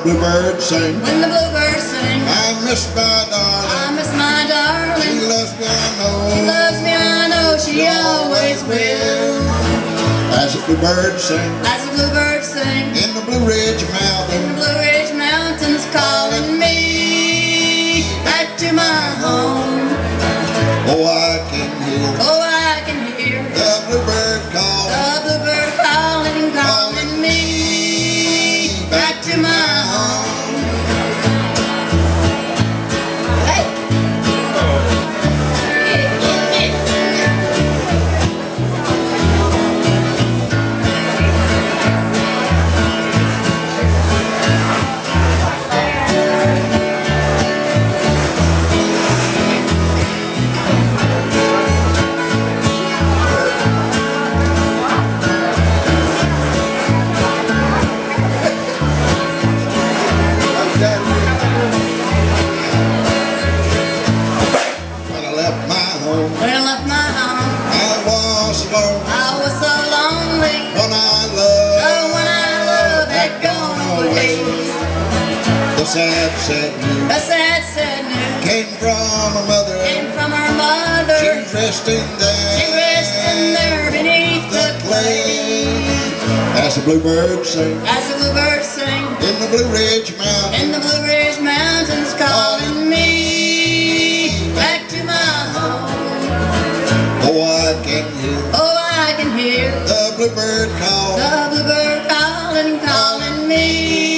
bluebird sing. When the bluebirds sing. I miss my darling. I miss my darling. She loves me, I know. She loves me, I know. She always will. As the bluebird sing. As the bluebirds sing. In the Blue Ridge In Mountains. the Blue Ridge Mountains, calling me back to my home. Oh, I can hear. Oh, I can hear The bluebird call. the bluebird calling, calling me back to my home. Hey. When I left my home, When I left my home, I was alone. I was so lonely. When I loved, Oh, when I love had gone away. the sad, sad news The sad, sad news came from a mother. came from her mother. She's resting there. She resting there beneath the clay. As the bluebird sing. As the bluebirds sing. In the Blue Ridge Mountains. In the Blue Ridge Mountains, calling me back to my home. Oh, I can hear Oh, I can hear the bluebird call. the bluebird calling, calling me